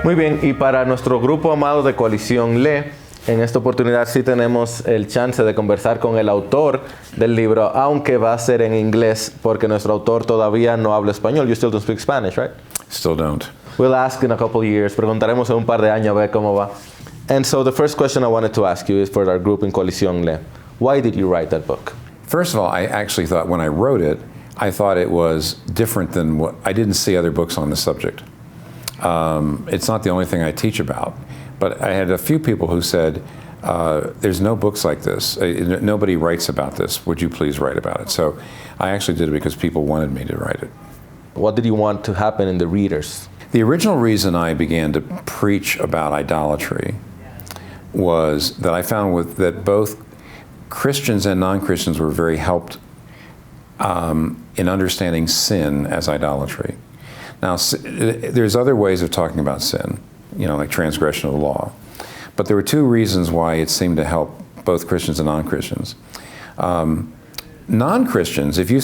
Muy bien, y para nuestro grupo amado de Coalición Lee, en esta oportunidad sí tenemos el chance de conversar con el autor del libro, aunque va a ser en inglés porque nuestro autor todavía no habla español. You still don't speak Spanish, right? Still don't. We'll ask in a couple of years. Preguntaremos en un par de años a ver cómo va. And so the first question I wanted to ask you is for our group in Coalición Lee. Why did you write that book? First of all, I actually thought when I wrote it, I thought it was different than what, I didn't see other books on the subject. It's not the only thing I teach about, but I had a few people who said, there's no books like this. Nobody writes about this. Would you please write about it? So I actually did it because people wanted me to write it. What did you want to happen in the readers? The original reason I began to preach about idolatry was that I found that both Christians and non-Christians were very helped in understanding sin as idolatry. Now, there's other ways of talking about sin, like transgression of the law. But there were two reasons why it seemed to help both Christians and non-Christians. Non-Christians, if you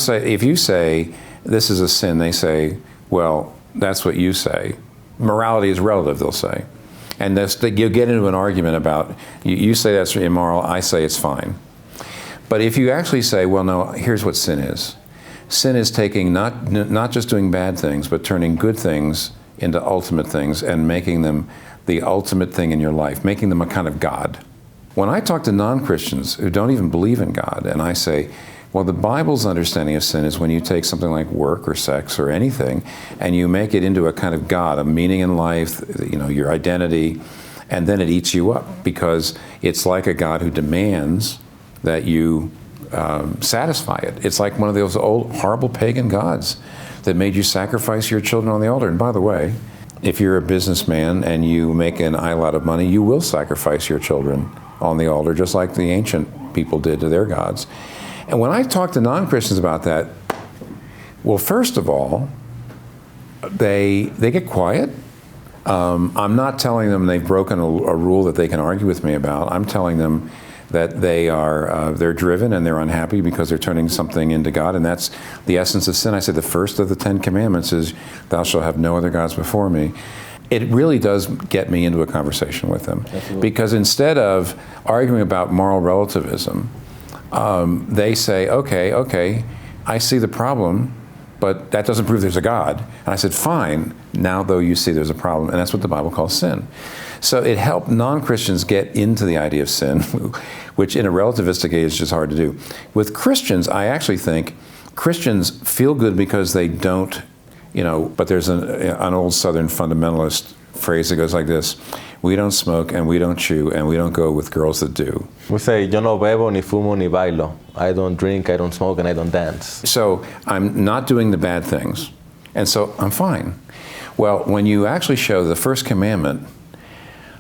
say this is a sin, they say, well, that's what you say. Morality is relative, they'll say. And you'll get into an argument about, you say that's immoral, I say it's fine. But if you actually say, well, no, here's what sin is. Sin is taking not just doing bad things, but turning good things into ultimate things and making them the ultimate thing in your life, making them a kind of God. When I talk to non-Christians who don't even believe in God, and I say, well, the Bible's understanding of sin is when you take something like work or sex or anything, and you make it into a kind of God, a meaning in life, your identity, and then it eats you up because it's like a God who demands that you satisfy it. It's like one of those old horrible pagan gods that made you sacrifice your children on the altar. And by the way, if you're a businessman and you make an lot of money, you will sacrifice your children on the altar, just like the ancient people did to their gods. And when I talk to non-Christians about that, well, first of all, they get quiet. I'm not telling them they've broken a rule that they can argue with me about. I'm telling them that they're driven and they're unhappy because they're turning something into God, and that's the essence of sin. I said the first of the 10 commandments is, thou shalt have no other gods before me. It really does get me into a conversation with them. Absolutely. Because instead of arguing about moral relativism, they say, okay, I see the problem, but that doesn't prove there's a God. And I said, fine, now though you see there's a problem, and that's what the Bible calls sin. So it helped non-Christians get into the idea of sin, which in a relativistic age is just hard to do. With Christians, I actually think Christians feel good because they don't, but there's an old Southern fundamentalist phrase that goes like this: we don't smoke and we don't chew and we don't go with girls that do. We say, yo no bebo, ni fumo, ni bailo. I don't drink, I don't smoke, and I don't dance. So I'm not doing the bad things, and so I'm fine. Well, when you actually show the first commandment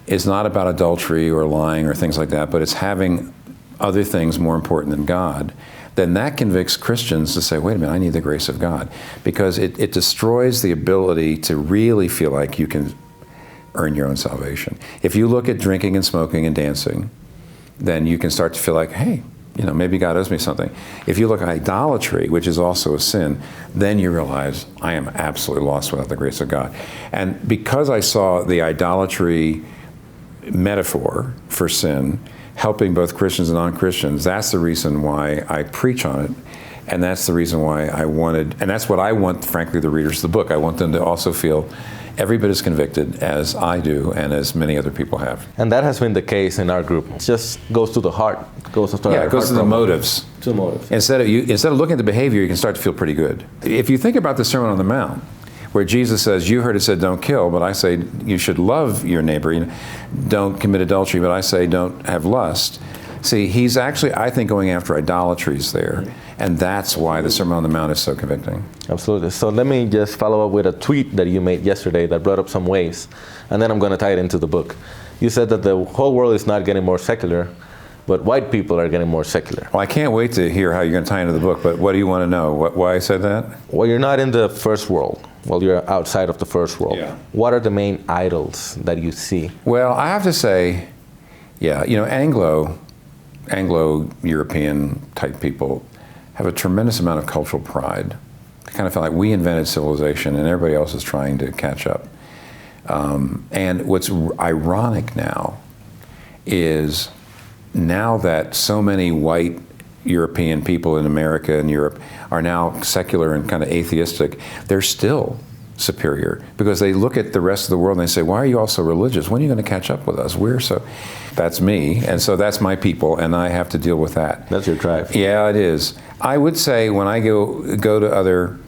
is not about adultery or lying or things like that, but it's having other things more important than God, then that convicts Christians to say, wait a minute, I need the grace of God. Because it destroys the ability to really feel like you can earn your own salvation. If you look at drinking and smoking and dancing, then you can start to feel like, hey, maybe God owes me something. If you look at idolatry, which is also a sin, then you realize I am absolutely lost without the grace of God. And because I saw the idolatry metaphor for sin helping both Christians and non-Christians, that's the reason why I preach on it, and that's the reason why and that's what I want, frankly, the readers of the book. I want them to also feel every bit as convicted as I do and as many other people have. And that has been the case in our group. It just goes to the heart. It goes to the motives. To the motives. Instead of looking at the behavior, you can start to feel pretty good. If you think about the Sermon on the Mount, where Jesus says, you heard it said don't kill, but I say you should love your neighbor. Don't commit adultery, but I say don't have lust. See, he's actually, I think, going after idolatries there. And that's why the Sermon on the Mount is so convicting. Absolutely. So let me just follow up with a tweet that you made yesterday that brought up some ways, and then I'm going to tie it into the book. You said that the whole world is not getting more secular, but white people are getting more secular. Well, I can't wait to hear how you're going to tie into the book, but what do you want to know? Why I said that? Well, you're not in the first world. Well, you're outside of the first world. Yeah. What are the main idols that you see? Well, I have to say, Anglo-European type people have a tremendous amount of cultural pride. They kind of feel like we invented civilization and everybody else is trying to catch up. And what's ironic now is now that so many white European people in America and Europe are now secular and kind of atheistic, they're still superior because they look at the rest of the world and they say, why are you all so religious? When are you going to catch up with us? That's me, and so that's my people, and I have to deal with that. That's your tribe. Yeah, it is. I would say when I go to other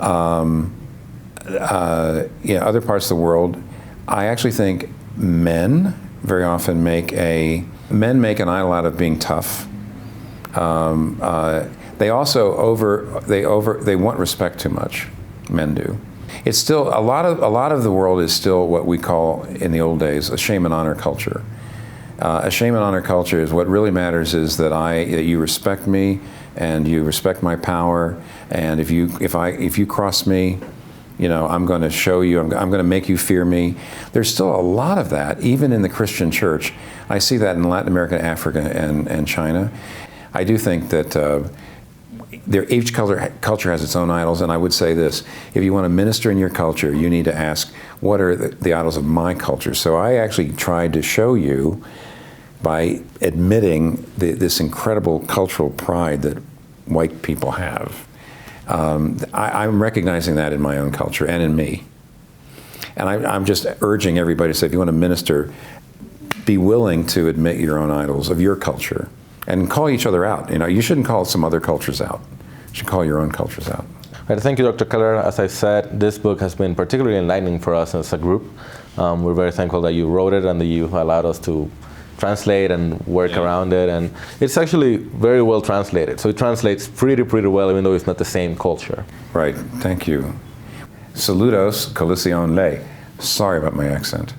other parts of the world, I actually think men very often make an idol out of being tough. They also they want respect too much. Men do. It's still a lot of the world is still what we call in the old days a shame and honor culture. A shame and honor culture is what really matters is that you respect me and you respect my power, and if you cross me, I'm going to show you, I'm going to make you fear me. There's still a lot of that, even in the Christian church. I see that in Latin America, Africa, and China. I do think that each culture has its own idols, and I would say this: if you want to minister in your culture, you need to ask, what are the idols of my culture? So I actually tried to show you, by admitting this incredible cultural pride that white people have. I'm recognizing that in my own culture and in me. And I'm just urging everybody to say, if you want to minister, be willing to admit your own idols of your culture and call each other out. You shouldn't call some other cultures out. You should call your own cultures out. Right, thank you, Dr. Keller. As I said, this book has been particularly enlightening for us as a group. We're very thankful that you wrote it and that you allowed us to translate and work around it, and it's actually very well translated. So it translates pretty well, even though it's not the same culture. Right, thank you. Saludos, Coalición Lee. Sorry about my accent.